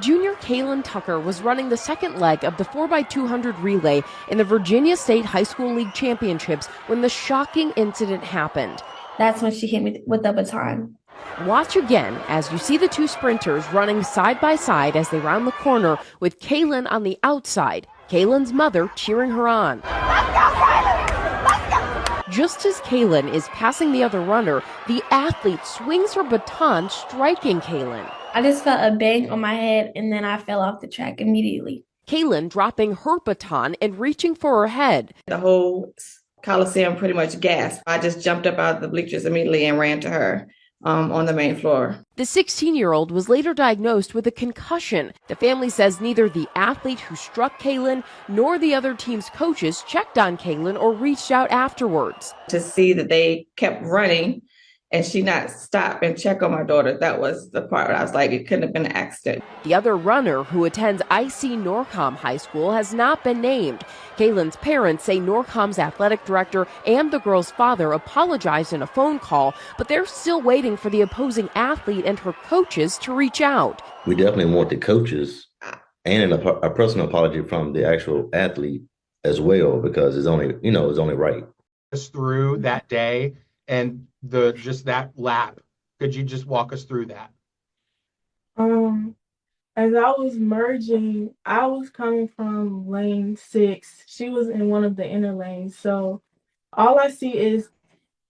Junior Kaylin Tucker was running the second leg of the 4x200 relay in the Virginia State High School League Championships when the shocking incident happened. That's when she hit me with the baton. Watch again as you see the two sprinters running side by side as they round the corner with Kaylin on the outside, Kaylin's mother cheering her on. Let's go, Kaylin! Let's go! Just as Kaylin is passing the other runner, the athlete swings her baton, striking Kaylin. I just felt a bang on my head, and then I fell off the track immediately. Kaylin dropping her baton and reaching for her head. The whole Coliseum pretty much gasped. I just jumped up out of the bleachers immediately and ran to her on the main floor. The 16-year-old was later diagnosed with a concussion. The family says neither the athlete who struck Kaylin nor the other team's coaches checked on Kaylin or reached out afterwards. To see that they kept running and she not stop and check on my daughter, that was the part where I was like, it couldn't have been an accident. The other runner, who attends IC Norcom High School, has not been named. Kaylin's parents say Norcom's athletic director and the girl's father apologized in a phone call, but they're still waiting for the opposing athlete and her coaches to reach out. We definitely want the coaches and a personal apology from the actual athlete as well, because it's only right. Through that day and just that lap, could you just walk us through that? As I was merging, I was coming from lane 6. She was in one of the inner lanes. So all I see is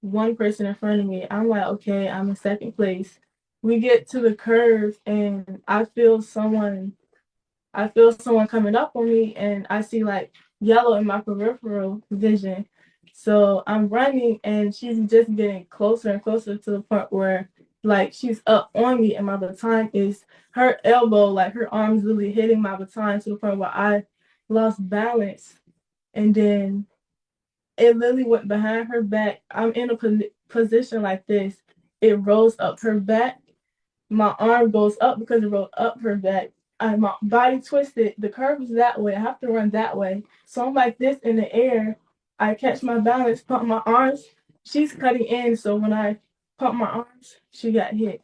one person in front of me. I'm like, okay, I'm in second place. We get to the curve and I feel someone coming up on me, and I see like yellow in my peripheral vision. So I'm running and she's just getting closer and closer to the point where like she's up on me, and my baton is her elbow, like her arm's really hitting my baton to the point where I lost balance. And then it literally went behind her back. I'm in a position like this. It rolls up her back. My arm goes up because it rolled up her back. My body twisted. The curve is that way. I have to run that way. So I'm like this in the air. I catch my balance, pump my arms. She's cutting in, so when I pump my arms, she got hit.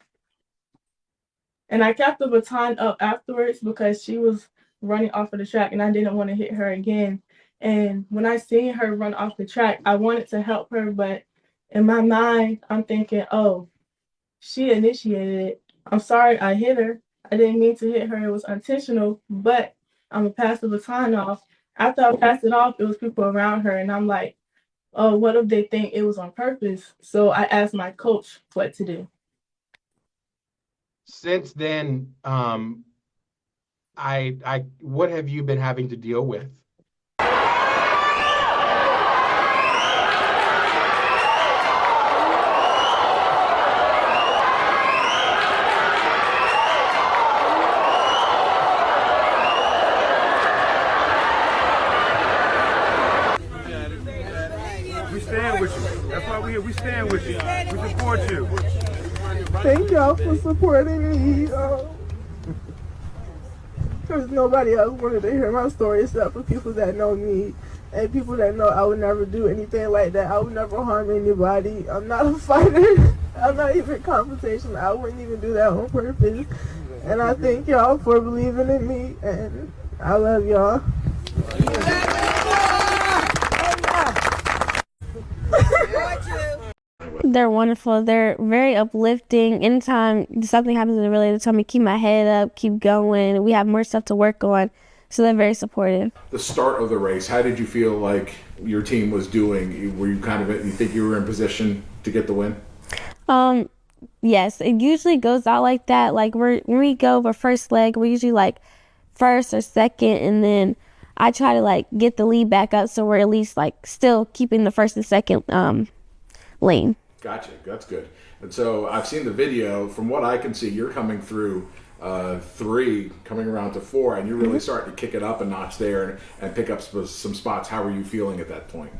And I kept the baton up afterwards because she was running off of the track and I didn't want to hit her again. And when I seen her run off the track, I wanted to help her, but in my mind, I'm thinking, oh, she initiated it. I'm sorry I hit her. I didn't mean to hit her. It was intentional, but I'm going to pass the baton off. After I passed it off, it was people around her, and I'm like, oh, what if they think it was on purpose? So I asked my coach what to do. Since then, what have you been having to deal with? We stand with you. That's why we're here. We stand with you. We support you. Thank y'all for supporting me. Because nobody else wanted to hear my story except for people that know me and people that know I would never do anything like that. I would never harm anybody. I'm not a fighter. I'm not even confrontational. I wouldn't even do that on purpose. And I thank y'all for believing in me, and I love y'all. They're wonderful. They're very uplifting. Anytime something happens in the relay, they tell me keep my head up, keep going. We have more stuff to work on, so they're very supportive. The start of the race, how did you feel like your team was doing? Were you you think you were in position to get the win? Yes, it usually goes out like that. Like when we go over first leg, we're usually like first or second, and then I try to like get the lead back up, so we're at least like still keeping the first and second lane. Gotcha. That's good. And so I've seen the video. From what I can see, you're coming through 3, coming around to 4, and you're really starting to kick it up a notch there and pick up some spots. How were you feeling at that point?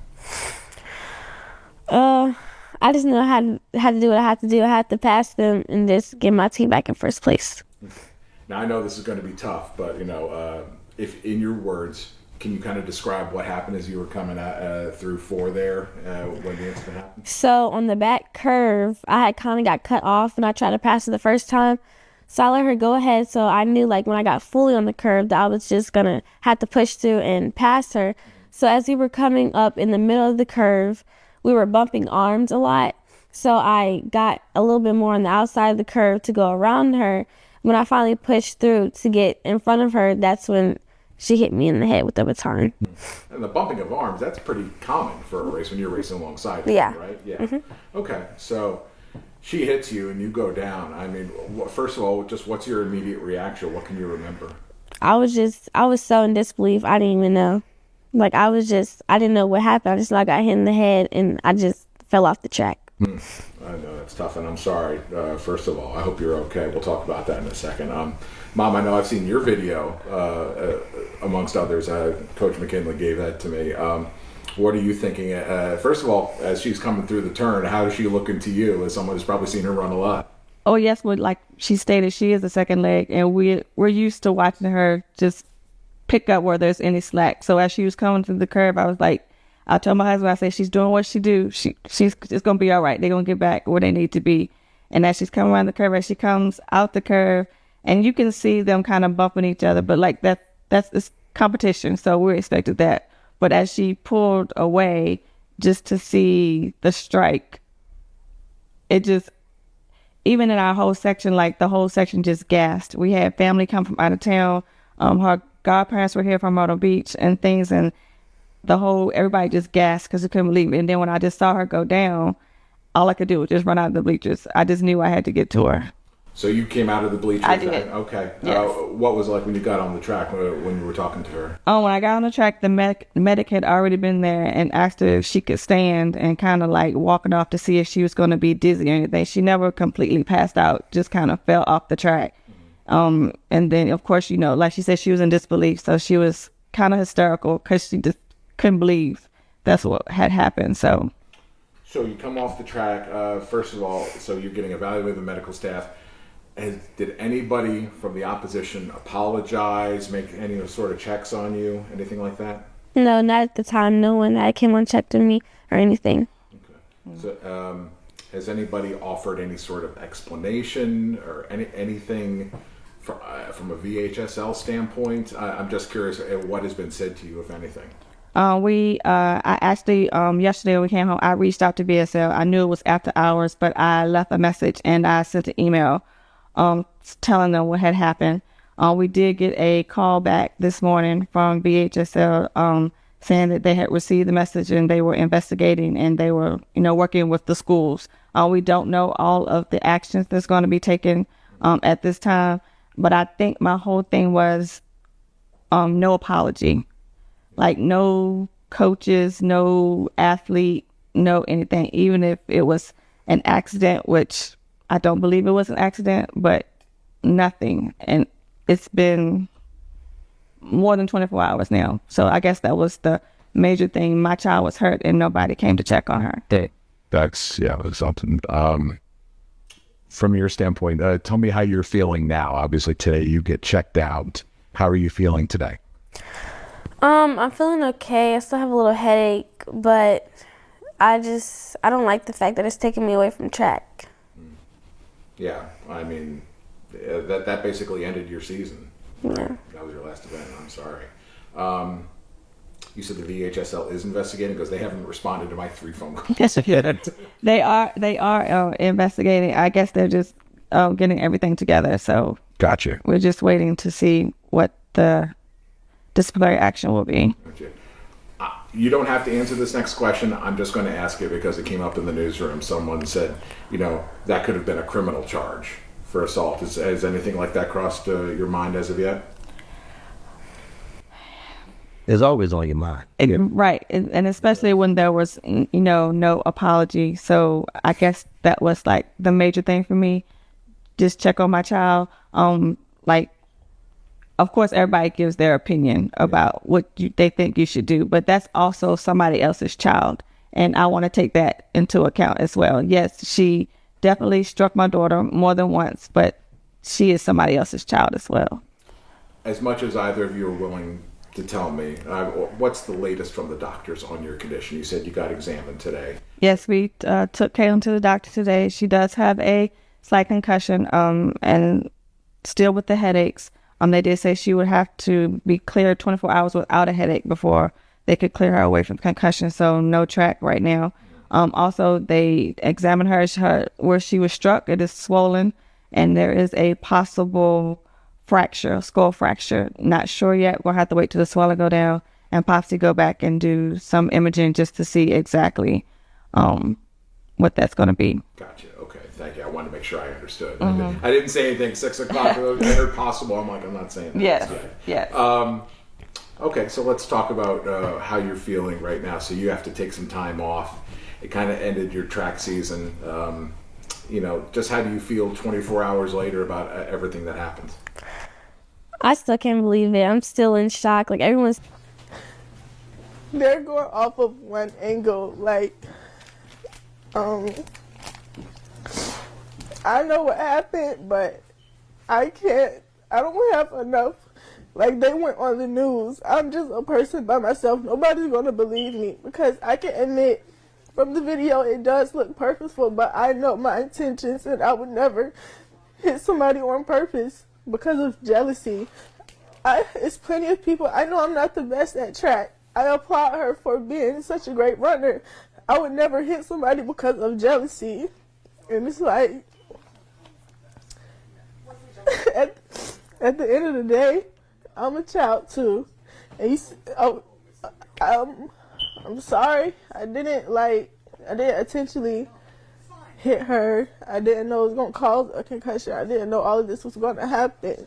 I just know I had to do what I had to do. I had to pass them and just get my team back in first place. Now I know this is going to be tough, but if in your words, can you kind of describe what happened as you were coming through 4 there when the incident happened? So on the back curve, I had kind of got cut off and I tried to pass it the first time. So I let her go ahead. So I knew like when I got fully on the curve that I was just going to have to push through and pass her. So as we were coming up in the middle of the curve, we were bumping arms a lot. So I got a little bit more on the outside of the curve to go around her. When I finally pushed through to get in front of her, that's when she hit me in the head with the baton. And the bumping of arms, that's pretty common for a race when you're racing alongside Yeah. people, right? Yeah. Okay, so she hits you and you go down. I mean, first of all, just what's your immediate reaction? What can you remember? I was so in disbelief. I didn't even know. Like, I didn't know what happened. I just got hit in the head and I just fell off the track. I know that's tough, and I'm sorry. First of all, I hope you're okay. We'll talk about that in a second. Mom, I know I've seen your video, amongst others. Coach McKinley gave that to me. What are you thinking? First of all, as she's coming through the turn, how is she looking to you as someone who's probably seen her run a lot? Oh, yes, but like she stated, she is a second leg, and we're used to watching her just pick up where there's any slack. So as she was coming through the curve, I was like, I told my husband, I said, she's doing what she do. She's it's gonna be all right. They're gonna get back where they need to be. And as she's coming around the curve, as she comes out the curve, and you can see them kind of bumping each other, but like that's it's competition, so we expected that. But as she pulled away, just to see the strike, it just, even in our whole section, like the whole section just gasped. We had family come from out of town. Her godparents were here from Myrtle Beach and things, and everybody just gasped because they couldn't believe it. And then when I just saw her go down, all I could do was just run out of the bleachers. I just knew I had to get to her. So you came out of the bleachers? I did. Okay. Yes. What was it like when you got on the track when you were talking to her? When I got on the track, the medic had already been there and asked her if she could stand and kind of like walking off to see if she was going to be dizzy or anything. She never completely passed out, just kind of fell off the track. And then, of course, like she said, she was in disbelief. So she was kind of hysterical because she just couldn't believe that's what had happened. So you come off the track, first of all, so you're getting evaluated by the medical staff. Did anybody from the opposition apologize, make any sort of checks on you, anything like that? No, not at the time. No one that came on checked on me or anything. Okay. So has anybody offered any sort of explanation or anything from a VHSL standpoint? I'm just curious what has been said to you, if anything. I actually, yesterday when we came home, I reached out to VSL. I knew it was after hours, but I left a message and I sent an email telling them what had happened. We did get a call back this morning from VHSL saying that they had received the message and they were investigating and they were, working with the schools. We don't know all of the actions that's going to be taken at this time, but I think my whole thing was no apology. Like no coaches, no athlete, no anything, even if it was an accident, which I don't believe it was an accident, but nothing. And it's been more than 24 hours now. So I guess that was the major thing. My child was hurt and nobody came to check on her. That's something. From your standpoint, tell me how you're feeling now. Obviously today you get checked out. How are you feeling today? I'm feeling okay. I still have a little headache, but I don't like the fact that it's taking me away from track. Yeah, I mean, that basically ended your season. Right? Yeah. That was your last event. I'm sorry. You said the VHSL is investigating because they haven't responded to my 3 phone calls. Yes, they are investigating. I guess they're just getting everything together. So Gotcha. We're just waiting to see what the disciplinary action will be. Gotcha. You don't have to answer this next question. I'm just going to ask it because it came up in the newsroom. Someone said, that could have been a criminal charge for assault. Has anything like that crossed your mind as of yet? It's always on your mind. Right. And especially when there was, no apology. So I guess that was like the major thing for me. Just check on my child. Of course, everybody gives their opinion about what they think you should do, but that's also somebody else's child. And I want to take that into account as well. Yes, she definitely struck my daughter more than once, but she is somebody else's child as well. As much as either of you are willing to tell me, what's the latest from the doctors on your condition? You said you got examined today. Yes, we took Kaylin to the doctor today. She does have a slight concussion, and still with the headaches. They did say she would have to be cleared 24 hours without a headache before they could clear her away from concussion. So no track right now. Also, they examined her where she was struck. It is swollen, and there is a possible fracture, skull fracture. Not sure yet. We'll have to wait till the swelling go down and possibly go back and do some imaging just to see exactly what that's going to be. Gotcha. Okay. Thank you. I wanted to make sure I understood. I didn't say anything. 6 o'clock. I heard possible. I'm like, I'm not saying that. Yes. Okay. So let's talk about how you're feeling right now. So you have to take some time off. It kind of ended your track season. Just how do you feel 24 hours later about everything that happened? I still can't believe it. I'm still in shock. Like, everyone's... They're going off of one angle. Like, I know what happened, but I don't have enough. Like, they went on the news. I'm just a person by myself. Nobody's going to believe me, because I can admit from the video it does look purposeful, but I know my intentions, and I would never hit somebody on purpose because of jealousy. It's plenty of people. I know I'm not the best at track. I applaud her for being such a great runner. I would never hit somebody because of jealousy. And it's like, at the end of the day, I'm a child too. And I'm sorry. I didn't intentionally hit her. I didn't know it was going to cause a concussion. I didn't know all of this was going to happen.